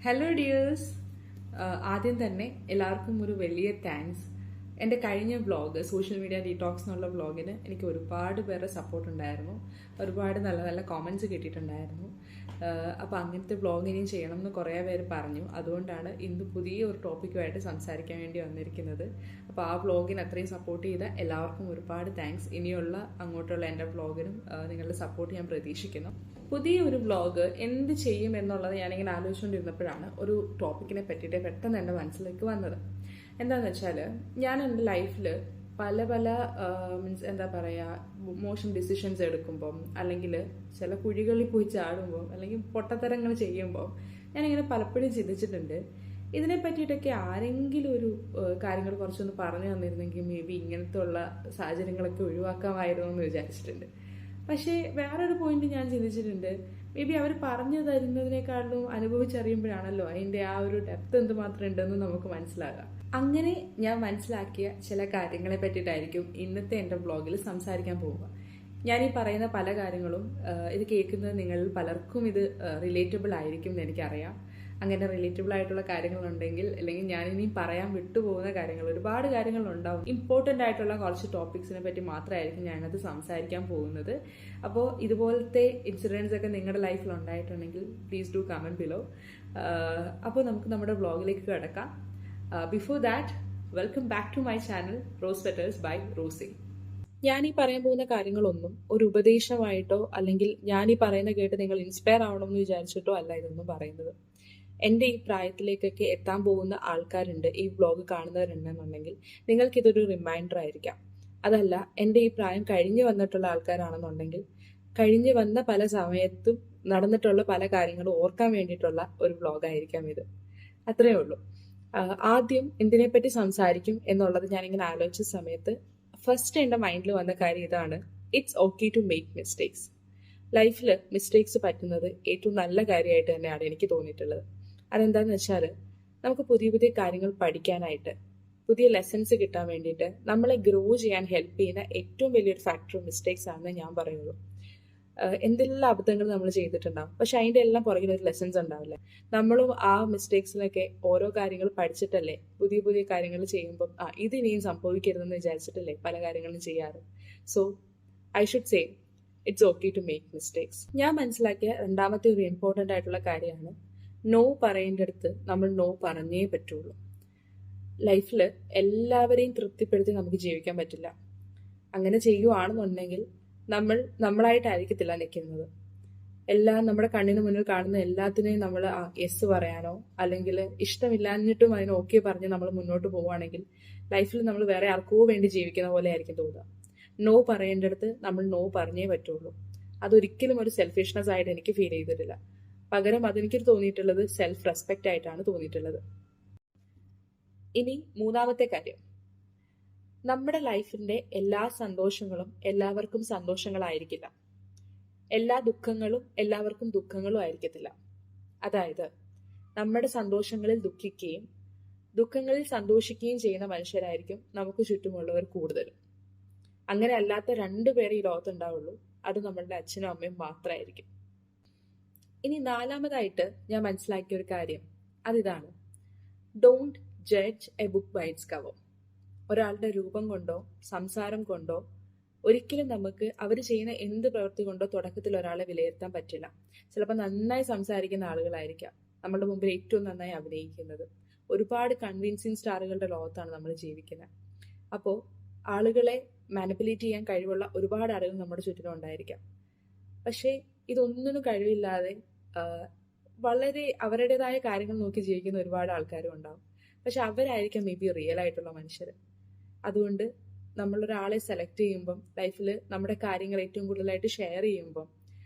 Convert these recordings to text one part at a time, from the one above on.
Hello dears. ആദ്യം തന്നെ എല്ലാവർക്കും ഒരു വലിയ താങ്ക്സ്. എൻ്റെ കഴിഞ്ഞ വ്ളോഗ് സോഷ്യൽ മീഡിയ ഡീടോക്സ് എന്നുള്ള വ്ളോഗിന് എനിക്ക് ഒരുപാട് പേരുടെ സപ്പോർട്ട് ഉണ്ടായിരുന്നു. ഒരുപാട് നല്ല നല്ല കോമൻറ്റ്സ് കിട്ടിയിട്ടുണ്ടായിരുന്നു. അപ്പോൾ അങ്ങനത്തെ വ്ളോഗ് ഇനിയും ചെയ്യണം എന്ന് കുറേ പേര് പറഞ്ഞു. അതുകൊണ്ടാണ് ഇന്ന് പുതിയ ഒരു ടോപ്പിക്കുമായിട്ട് സംസാരിക്കാൻ വേണ്ടി വന്നിരിക്കുന്നത്. അപ്പോൾ ആ വ്ളോഗിന് അത്രയും സപ്പോർട്ട് ചെയ്ത എല്ലാവർക്കും ഒരുപാട് താങ്ക്സ്. ഇനിയുള്ള അങ്ങോട്ടുള്ള എൻ്റെ വ്ളോഗിനും നിങ്ങളുടെ സപ്പോർട്ട് ഞാൻ പ്രതീക്ഷിക്കുന്നു. പുതിയ ഒരു വ്ളോഗ് എന്ത് ചെയ്യും എന്നുള്ളത് ഞാനിങ്ങനെ ആലോചിച്ചുകൊണ്ടിരുന്നപ്പോഴാണ് ഒരു ടോപ്പിക്കിനെ പറ്റിയിട്ട് പെട്ടെന്ന് എൻ്റെ മനസ്സിലേക്ക് വന്നത്. എന്താണെന്ന് വെച്ചാൽ ഞാൻ എൻ്റെ ലൈഫിൽ പല പല മീൻസ് എന്താ പറയുക, മോശം ഡിസിഷൻസ് എടുക്കുമ്പം, അല്ലെങ്കിൽ ചില കുഴികളിൽ പോയി ചാടുമ്പം, അല്ലെങ്കിൽ പൊട്ടത്തരങ്ങൾ ചെയ്യുമ്പോൾ ഞാനിങ്ങനെ പലപ്പോഴും ചിന്തിച്ചിട്ടുണ്ട്, ഇതിനെ പറ്റിയിട്ടൊക്കെ ആരെങ്കിലും ഒരു കാര്യങ്ങൾ കുറച്ചൊന്ന് പറഞ്ഞു തന്നിരുന്നെങ്കിൽ മേ ബി ഇങ്ങനത്തെ ഉള്ള സാഹചര്യങ്ങളൊക്കെ ഒഴിവാക്കാമായിരുന്നു എന്ന് വിചാരിച്ചിട്ടുണ്ട്. പക്ഷേ വേറൊരു പോയിന്റ് ഞാൻ ചിന്തിച്ചിട്ടുണ്ട്, മേ ബി അവർ പറഞ്ഞു തരുന്നതിനേക്കാളും അനുഭവിച്ചറിയുമ്പോഴാണല്ലോ അതിൻ്റെ ആ ഒരു ഡെപ്ത് എന്തുമാത്രം ഉണ്ടെന്ന് നമുക്ക് മനസ്സിലാകാം. അങ്ങനെ ഞാൻ മനസ്സിലാക്കിയ ചില കാര്യങ്ങളെ പറ്റിയിട്ടായിരിക്കും ഇന്നത്തെ എൻ്റെ വ്ളോഗിൽ സംസാരിക്കാൻ പോവുക. ഞാൻ ഈ പറയുന്ന പല കാര്യങ്ങളും ഇത് കേൾക്കുന്നത് നിങ്ങളിൽ പലർക്കും ഇത് റിലേറ്റബിൾ ആയിരിക്കും എന്ന് എനിക്കറിയാം. അങ്ങനെ റിലേറ്റബിൾ ആയിട്ടുള്ള കാര്യങ്ങളുണ്ടെങ്കിൽ, അല്ലെങ്കിൽ ഞാനിനി പറയാൻ വിട്ടുപോകുന്ന കാര്യങ്ങൾ ഒരുപാട് കാര്യങ്ങളുണ്ടാവും. ഇമ്പോർട്ടൻ്റ് ആയിട്ടുള്ള കുറച്ച് ടോപ്പിക്സിനെ പറ്റി മാത്രമായിരിക്കും ഞാനത് സംസാരിക്കാൻ പോകുന്നത്. അപ്പോൾ ഇതുപോലത്തെ ഇൻസിഡൻസ് ഒക്കെ നിങ്ങളുടെ ലൈഫിൽ ഉണ്ടായിട്ടുണ്ടെങ്കിൽ പ്ലീസ് ഡു കമൻറ്റ് ബിലോ. അപ്പോൾ നമുക്ക് നമ്മുടെ വ്ളോഗിലേക്ക് കിടക്കാം. Before that, welcome back to my channel Rose Petals by Rosy. ഞാൻ ഈ പറയാൻ പോകുന്ന കാര്യങ്ങളൊന്നും ഒരു ഉപദേശമായിട്ടോ അല്ലെങ്കിൽ ഞാൻ ഈ പറയുന്ന കേട്ട് നിങ്ങൾ ഇൻസ്പയർ ആവണമെന്ന് വിചാരിച്ചിട്ടോ അല്ല ഇതൊന്നും പറയുന്നത്. എൻ്റെ ഈ പ്രായത്തിലേക്കൊക്കെ എത്താൻ പോകുന്ന ആൾക്കാരുണ്ട്, ഈ വ്ളോഗ് കാണുന്നവരുണ്ടെന്നുണ്ടെങ്കിൽ നിങ്ങൾക്കിതൊരു റിമൈൻഡർ ആയിരിക്കാം. അതല്ല, എൻ്റെ ഈ പ്രായം കഴിഞ്ഞു വന്നിട്ടുള്ള ആൾക്കാരാണെന്നുണ്ടെങ്കിൽ കഴിഞ്ഞു വന്ന പല സമയത്തും നടന്നിട്ടുള്ള പല കാര്യങ്ങളും ഓർക്കാൻ വേണ്ടിയിട്ടുള്ള ഒരു വ്ളോഗായിരിക്കാം ഇത്. അത്രയേ ഉള്ളൂ. ആദ്യം എന്തിനെപ്പറ്റി സംസാരിക്കും എന്നുള്ളത് ഞാനിങ്ങനെ ആലോചിച്ച സമയത്ത് ഫസ്റ്റ് എൻ്റെ മൈൻഡിൽ വന്ന കാര്യം ഇതാണ്: it's okay to make mistakes. ലൈഫിൽ മിസ്റ്റേക്സ് പറ്റുന്നത് ഏറ്റവും നല്ല കാര്യമായിട്ട് തന്നെയാണ് എനിക്ക് തോന്നിയിട്ടുള്ളത്. അതെന്താന്ന് വെച്ചാൽ, നമുക്ക് പുതിയ പുതിയ കാര്യങ്ങൾ പഠിക്കാനായിട്ട്, പുതിയ ലെസൺസ് കിട്ടാൻ വേണ്ടിയിട്ട് നമ്മളെ ഗ്രോ ചെയ്യാൻ ഹെൽപ്പ് ചെയ്യുന്ന ഏറ്റവും വലിയൊരു ഫാക്ടർ മിസ്റ്റേക്സ് ആണെന്ന് ഞാൻ പറയുള്ളൂ. എന്തെല്ലാം അബദ്ധങ്ങൾ നമ്മൾ ചെയ്തിട്ടുണ്ടാവും, പക്ഷെ അതിൻ്റെ എല്ലാം പുറകിൽ ഒരു ലെസൺസ് ഉണ്ടാവില്ല. നമ്മളും ആ മിസ്റ്റേക്സിനൊക്കെ ഓരോ കാര്യങ്ങൾ പഠിച്ചിട്ടല്ലേ പുതിയ പുതിയ കാര്യങ്ങൾ ചെയ്യുമ്പം ഇതിനിയും സംഭവിക്കരുതെന്ന് വിചാരിച്ചിട്ടല്ലേ പല കാര്യങ്ങളും ചെയ്യാറ്. So I should say it's okay to make mistakes. ഞാൻ മനസ്സിലാക്കിയ രണ്ടാമത്തെ ഒരു ഇമ്പോർട്ടൻ്റ് ആയിട്ടുള്ള കാര്യമാണ്, നോ പറയേണ്ടടുത്ത് നമ്മൾ നോ പറഞ്ഞേ പറ്റുള്ളൂ. ലൈഫിൽ എല്ലാവരെയും തൃപ്തിപ്പെടുത്തി നമുക്ക് ജീവിക്കാൻ പറ്റില്ല. അങ്ങനെ ചെയ്യുവാണെന്നുണ്ടെങ്കിൽ നമ്മൾ നമ്മളായിട്ടായിരിക്കത്തില്ല നിൽക്കുന്നത്. എല്ലാം നമ്മുടെ കണ്ണിന് മുന്നിൽ കാണുന്ന എല്ലാത്തിനെയും നമ്മൾ യെസ് പറയാനോ അല്ലെങ്കിൽ ഇഷ്ടമില്ലാഞ്ഞിട്ടും അതിന് ഓക്കെ പറഞ്ഞ് നമ്മൾ മുന്നോട്ട് പോവുകയാണെങ്കിൽ ലൈഫിൽ നമ്മൾ വേറെ ആർക്കോ വേണ്ടി ജീവിക്കുന്ന പോലെ ആയിരിക്കും തോന്നുക. നോ പറയേണ്ടടുത്ത് നമ്മൾ നോ പറഞ്ഞേ പറ്റുള്ളൂ. അതൊരിക്കലും ഒരു സെൽഫിഷ്നെസ് ആയിട്ട് എനിക്ക് ഫീൽ ചെയ്തിട്ടില്ല. പകരം അതെനിക്ക് തോന്നിയിട്ടുള്ളത് സെൽഫ് റെസ്പെക്റ്റ് ആയിട്ടാണ് തോന്നിയിട്ടുള്ളത്. ഇനി മൂന്നാമത്തെ കാര്യം, നമ്മുടെ ലൈഫിന്റെ എല്ലാ സന്തോഷങ്ങളും എല്ലാവർക്കും സന്തോഷങ്ങളായിരിക്കില്ല. എല്ലാ ദുഃഖങ്ങളും എല്ലാവർക്കും ദുഃഖങ്ങളും ആയിരിക്കത്തില്ല. അതായത്, നമ്മുടെ സന്തോഷങ്ങളിൽ ദുഃഖിക്കുകയും ദുഃഖങ്ങളിൽ സന്തോഷിക്കുകയും ചെയ്യുന്ന മനുഷ്യരായിരിക്കും നമുക്ക് ചുറ്റുമുള്ളവർ കൂടുതലും. അങ്ങനെ അല്ലാത്ത രണ്ടുപേരെ ഈ ലോകത്തുണ്ടാവുള്ളൂ, അത് നമ്മളുടെ അച്ഛനും അമ്മയും മാത്രമായിരിക്കും. ഇനി നാലാമതായിട്ട് ഞാൻ മനസ്സിലാക്കിയ ഒരു കാര്യം അതിതാണ്: don't judge a book by its cover. ഒരാളുടെ രൂപം കൊണ്ടോ സംസാരം കൊണ്ടോ ഒരിക്കലും നമുക്ക് അവർ ചെയ്യുന്ന എന്ത് പ്രവൃത്തി കൊണ്ടോ തുടക്കത്തിൽ ഒരാളെ വിലയിരുത്താൻ പറ്റില്ല. ചിലപ്പോൾ നന്നായി സംസാരിക്കുന്ന ആളുകളായിരിക്കാം നമ്മുടെ മുമ്പിൽ ഏറ്റവും നന്നായി അഭിനയിക്കുന്നത്. ഒരുപാട് കൺവിൻസിങ് സ്റ്റാറുകളുടെ ലോകത്താണ് നമ്മൾ ജീവിക്കുന്നത്. അപ്പോൾ ആളുകളെ മാനിപ്പുലേറ്റ് ചെയ്യാൻ കഴിവുള്ള ഒരുപാട് ആളുകൾ നമ്മുടെ ചുറ്റിനും ഉണ്ടായിരിക്കാം. പക്ഷേ ഇതൊന്നിനും കഴിവില്ലാതെ വളരെ അവരുടേതായ കാര്യങ്ങൾ നോക്കി ജീവിക്കുന്ന ഒരുപാട് ആൾക്കാരും ഉണ്ടാവും. പക്ഷെ അവരായിരിക്കാം മേ ബി റിയൽ ആയിട്ടുള്ള മനുഷ്യർ. അതുകൊണ്ട് നമ്മളൊരാളെ സെലക്ട് ചെയ്യുമ്പം, ലൈഫിൽ നമ്മുടെ കാര്യങ്ങൾ ഏറ്റവും കൂടുതലായിട്ട് ഷെയർ ചെയ്യുമ്പം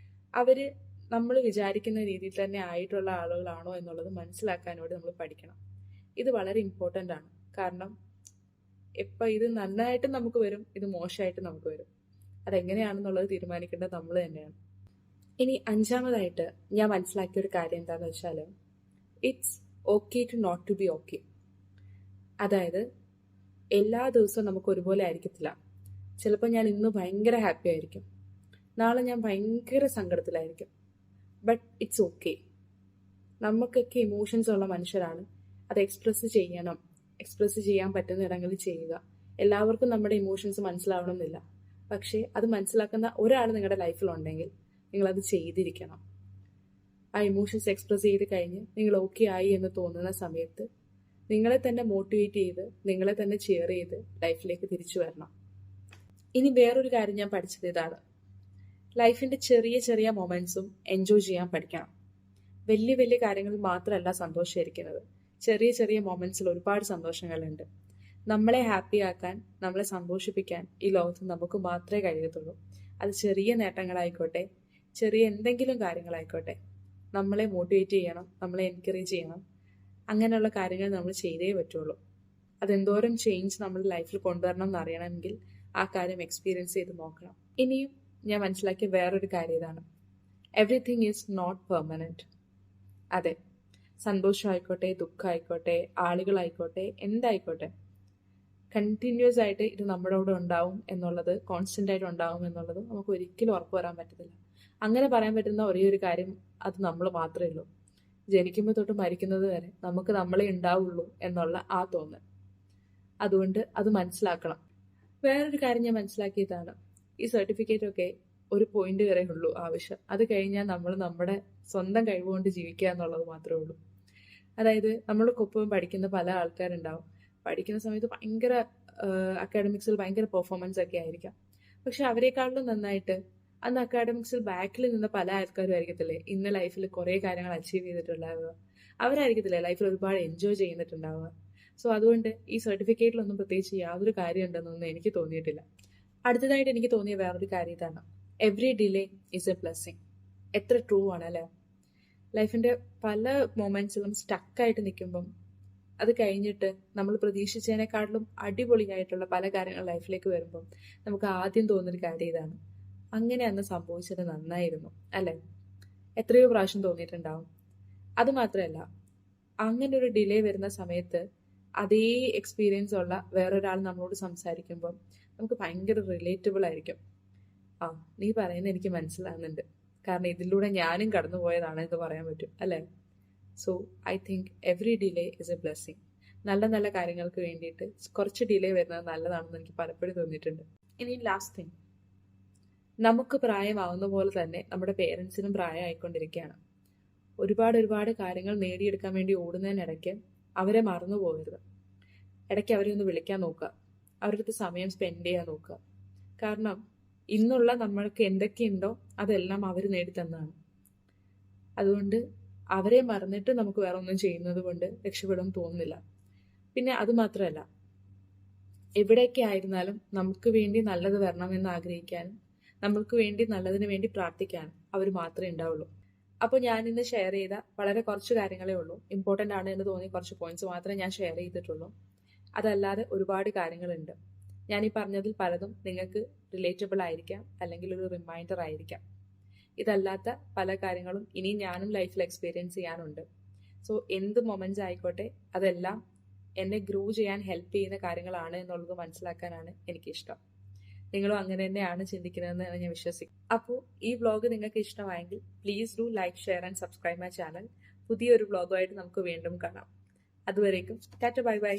അവര് നമ്മൾ വിചാരിക്കുന്ന രീതിയിൽ തന്നെ ആയിട്ടുള്ള ആളുകളാണോ എന്നുള്ളത് മനസ്സിലാക്കാനോട് നമ്മൾ പഠിക്കണം. ഇത് വളരെ ഇമ്പോർട്ടൻ്റ് ആണ്. കാരണം ഇപ്പം ഇത് നന്നായിട്ട് നമുക്ക് വരും, ഇത് മോശമായിട്ട് നമുക്ക് വരും. അതെങ്ങനെയാണെന്നുള്ളത് തീരുമാനിക്കേണ്ടത് നമ്മൾ തന്നെയാണ്. ഇനി അഞ്ചാമതായിട്ട് ഞാൻ മനസ്സിലാക്കിയ ഒരു കാര്യം എന്താണെന്ന് വെച്ചാൽ, it's okay not to be okay ഓക്കെ. അതായത്, എല്ലാ ദിവസവും നമുക്ക് ഒരുപോലെ ആയിരിക്കത്തില്ല. ചിലപ്പോൾ ഞാൻ ഇന്ന് ഭയങ്കര ഹാപ്പി ആയിരിക്കും, നാളെ ഞാൻ ഭയങ്കര സങ്കടത്തിലായിരിക്കും. But it's okay. നമുക്കൊക്കെ ഇമോഷൻസ് ഉള്ള മനുഷ്യരാണ്. അത് എക്സ്പ്രസ് ചെയ്യാൻ പറ്റുന്ന ഇടങ്ങളിൽ ചെയ്യുക. എല്ലാവർക്കും നമ്മുടെ ഇമോഷൻസ് മനസ്സിലാവണമെന്നില്ല. പക്ഷേ അത് മനസ്സിലാക്കുന്ന ഒരാൾ നിങ്ങളുടെ ലൈഫിലുണ്ടെങ്കിൽ നിങ്ങളത് ചെയ്തിരിക്കണം. ആ ഇമോഷൻസ് എക്സ്പ്രസ് ചെയ്ത് കഴിഞ്ഞ് നിങ്ങൾ ഓക്കെ ആയി എന്ന് തോന്നുന്ന സമയത്ത് നിങ്ങളെ തന്നെ മോട്ടിവേറ്റ് ചെയ്ത്, നിങ്ങളെ തന്നെ ചെയർ ചെയ്ത് ലൈഫിലേക്ക് തിരിച്ചു വരണം. ഇനി വേറൊരു കാര്യം ഞാൻ പഠിച്ചത് ഇതാണ്: ലൈഫിന്റെ ചെറിയ ചെറിയ മൊമെന്റ്സും എൻജോയ് ചെയ്യാൻ പഠിക്കണം. വലിയ വലിയ കാര്യങ്ങളിൽ മാത്രമല്ല സന്തോഷമായിരിക്കുന്നത്. ചെറിയ ചെറിയ മൊമെന്റ്സിൽ ഒരുപാട് സന്തോഷങ്ങളുണ്ട്. നമ്മളെ ഹാപ്പി ആക്കാൻ, നമ്മളെ സന്തോഷിപ്പിക്കാൻ ഈ ലോകത്ത് നമുക്ക് മാത്രമേ കഴിയത്തുള്ളൂ. അത് ചെറിയ നേട്ടങ്ങളായിക്കോട്ടെ, ചെറിയ എന്തെങ്കിലും കാര്യങ്ങളായിക്കോട്ടെ. നമ്മളെ മോട്ടിവേറ്റ് ചെയ്യണം, നമ്മളെ എൻകറേജ് ചെയ്യണം. അങ്ങനെയുള്ള കാര്യങ്ങൾ നമ്മൾ ചെയ്തേ പറ്റുള്ളൂ. അതെന്തോരം ചേഞ്ച് നമ്മുടെ ലൈഫിൽ കൊണ്ടുവരണം എന്നറിയണമെങ്കിൽ ആ കാര്യം എക്സ്പീരിയൻസ് ചെയ്ത് നോക്കണം. ഇനിയും ഞാൻ മനസ്സിലാക്കിയ വേറൊരു കാര്യം ഇതാണ്: എവറിത്തിങ് ഈസ് നോട്ട് പെർമനന്റ്. അതെ, സന്തോഷമായിക്കോട്ടെ, ദുഃഖമായിക്കോട്ടെ, ആളുകളായിക്കോട്ടെ, എന്തായിക്കോട്ടെ, കണ്ടിന്യൂസ് ആയിട്ട് ഇത് നമ്മുടെ കൂടെ ഉണ്ടാവും എന്നുള്ളത്, കോൺസ്റ്റന്റ് ആയിട്ട് ഉണ്ടാവും എന്നുള്ളത് നമുക്ക് ഒരിക്കലും ഉറപ്പ് വരാൻ പറ്റത്തില്ല. അങ്ങനെ പറയാൻ പറ്റുന്ന ഒരേ ഒരു കാര്യം അത് നമ്മൾ മാത്രമേ ഉള്ളൂ. ജനിക്കുമ്പോൾ തൊട്ട് മരിക്കുന്നത് വരെ നമുക്ക് നമ്മളെ ഉണ്ടാവുള്ളൂ എന്നുള്ള ആ തോന്നൽ. അതുകൊണ്ട് അത് മനസ്സിലാക്കണം. വേറൊരു കാര്യം ഞാൻ മനസ്സിലാക്കിയതാണ്: ഈ സർട്ടിഫിക്കറ്റ് ഒക്കെ ഒരു പോയിന്റ് വരെ ഉള്ളൂ ആവശ്യം. അത് കഴിഞ്ഞാൽ നമ്മൾ നമ്മുടെ സ്വന്തം കഴിവുകൊണ്ട് ജീവിക്കുക എന്നുള്ളത് മാത്രമേ ഉള്ളൂ. അതായത് നമ്മൾക്കൊപ്പം പഠിക്കുന്ന പല ആൾക്കാരുണ്ടാവും. പഠിക്കുന്ന സമയത്ത് ഭയങ്കര അക്കാഡമിക്സിൽ ഭയങ്കര പെർഫോമൻസ് ഒക്കെ ആയിരിക്കാം. പക്ഷെ അവരെക്കാളും നന്നായിട്ട് അന്ന് അക്കാഡമിക്സിൽ ബാക്കിൽ നിന്ന പല ആൾക്കാരും ആയിരിക്കത്തില്ലേ ഇന്ന് ലൈഫിൽ കുറേ കാര്യങ്ങൾ അച്ചീവ് ചെയ്തിട്ടുണ്ടാവുക. അവരായിരിക്കത്തില്ലേ ലൈഫിൽ ഒരുപാട് എൻജോയ് ചെയ്തിട്ടുണ്ടാവുക. സോ അതുകൊണ്ട് ഈ സർട്ടിഫിക്കറ്റിലൊന്നും പ്രത്യേകിച്ച് യാതൊരു കാര്യം ഉണ്ടെന്നൊന്നും എനിക്ക് തോന്നിയിട്ടില്ല. അടുത്തതായിട്ട് എനിക്ക് തോന്നിയ വേറൊരു കാര്യം ഇതാണ്: every delay is A blessing. എത്ര ട്രൂ ആണ് അല്ലേ? ലൈഫിന്റെ പല മൊമെന്റ്സിലും സ്റ്റക്കായിട്ട് നിൽക്കുമ്പം അത് കഴിഞ്ഞിട്ട് നമ്മൾ പ്രതീക്ഷിച്ചതിനെക്കാട്ടിലും അടിപൊളിയായിട്ടുള്ള പല കാര്യങ്ങൾ ലൈഫിലേക്ക് വരുമ്പം നമുക്ക് ആദ്യം തോന്നുന്നൊരു കാര്യം ഇതാണ്: അങ്ങനെ അന്ന് സംഭവിച്ചത് നന്നായിരുന്നു അല്ലേ? എത്രയോ പ്രാവശ്യം തോന്നിയിട്ടുണ്ടാവും. അത് മാത്രമല്ല, അങ്ങനെ ഒരു ഡിലേ വരുന്ന സമയത്ത് അതേ എക്സ്പീരിയൻസ് ഉള്ള വേറൊരാൾ നമ്മളോട് സംസാരിക്കുമ്പം നമുക്ക് ഭയങ്കര റിലേറ്റബിൾ ആയിരിക്കും. ആ, നീ പറയുന്നത് എനിക്ക് മനസ്സിലാകുന്നുണ്ട്, കാരണം ഇതിലൂടെ ഞാനും കടന്നു പോയതാണ് എന്ന് പറയാൻ പറ്റും അല്ലേ? So I think every delay is A blessing. നല്ല നല്ല കാര്യങ്ങൾക്ക് വേണ്ടിയിട്ട് കുറച്ച് ഡിലേ വരുന്നത് നല്ലതാണെന്ന് എനിക്ക് പലപ്പോഴും തോന്നിയിട്ടുണ്ട്. ഇനി ലാസ്റ്റ് തിങ്, നമുക്ക് പ്രായമാവുന്ന പോലെ തന്നെ നമ്മുടെ പേരൻസിനും പ്രായമായിക്കൊണ്ടിരിക്കുകയാണ്. ഒരുപാട് കാര്യങ്ങൾ നേടിയെടുക്കാൻ വേണ്ടി ഓടുന്നതിനിടയ്ക്ക് അവരെ മറന്നു പോകരുത്. ഇടയ്ക്ക് അവരെ ഒന്ന് വിളിക്കാൻ നോക്കുക, അവരുടെ അടുത്ത് സമയം സ്പെൻഡ് ചെയ്യാൻ നോക്കുക. കാരണം ഇന്നുള്ള നമ്മൾക്ക് എന്തൊക്കെയുണ്ടോ അതെല്ലാം അവർ നേടിത്തന്നതാണ്. അതുകൊണ്ട് അവരെ മറന്നിട്ട് നമുക്ക് വേറെ ഒന്നും ചെയ്യുന്നത് കൊണ്ട് രക്ഷപ്പെടും തോന്നുന്നില്ല. പിന്നെ അത് മാത്രമല്ല, എവിടെയൊക്കെ ആയിരുന്നാലും നമുക്ക് വേണ്ടി നല്ലത് വരണമെന്ന് ആഗ്രഹിക്കാനും നമ്മൾക്ക് വേണ്ടി നല്ലതിന് വേണ്ടി പ്രാർത്ഥിക്കാനും അവർ മാത്രമേ ഉണ്ടാവുള്ളൂ. അപ്പോൾ ഞാൻ ഇന്ന് ഷെയർ ചെയ്ത വളരെ കുറച്ച് കാര്യങ്ങളേ ഉള്ളൂ. ഇമ്പോർട്ടൻ്റ് ആണ് എന്ന് തോന്നിയ കുറച്ച് പോയിന്റ്സ് മാത്രമേ ഞാൻ ഷെയർ ചെയ്തിട്ടുള്ളൂ. അതല്ലാതെ ഒരുപാട് കാര്യങ്ങളുണ്ട്. ഞാൻ ഈ പറഞ്ഞതിൽ പലതും നിങ്ങൾക്ക് റിലേറ്റബിൾ ആയിരിക്കാം, അല്ലെങ്കിൽ ഒരു റിമൈൻഡർ ആയിരിക്കാം. ഇതല്ലാത്ത പല കാര്യങ്ങളും ഇനി ഞാനും ലൈഫിൽ എക്സ്പീരിയൻസ് ചെയ്യാനുണ്ട്. സോ എന്ത് മൊമെന്റ്സ് ആയിക്കോട്ടെ അതെല്ലാം എന്നെ ഗ്രോ ചെയ്യാൻ ഹെൽപ്പ് ചെയ്യുന്ന കാര്യങ്ങളാണ് എന്നുള്ളത് മനസ്സിലാക്കാനാണ് എനിക്കിഷ്ടം. നിങ്ങളും അങ്ങനെ തന്നെയാണ് ചിന്തിക്കുന്നതെന്ന് ഞാൻ വിശ്വസിക്കും. അപ്പോൾ ഈ വ്ളോഗ് നിങ്ങൾക്ക് ഇഷ്ടമായെങ്കിൽ please do like, share and subscribe my channel. പുതിയൊരു വ്ളോഗുമായിട്ട് നമുക്ക് വീണ്ടും കാണാം. അതുവരേക്കും ടാറ്റ, ബൈ ബൈ.